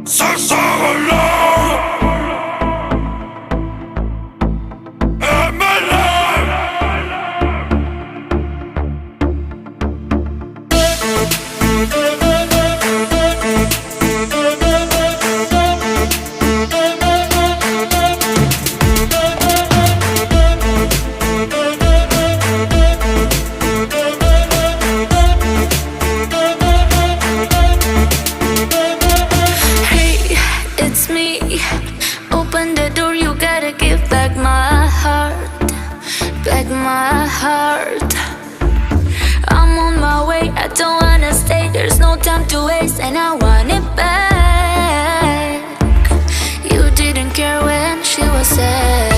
Ça s'envole. Open the door, you gotta give back my heart, back my heart. I'm on my way, I don't wanna stay, there's no time to waste, and I want it back. You didn't care when she was sad.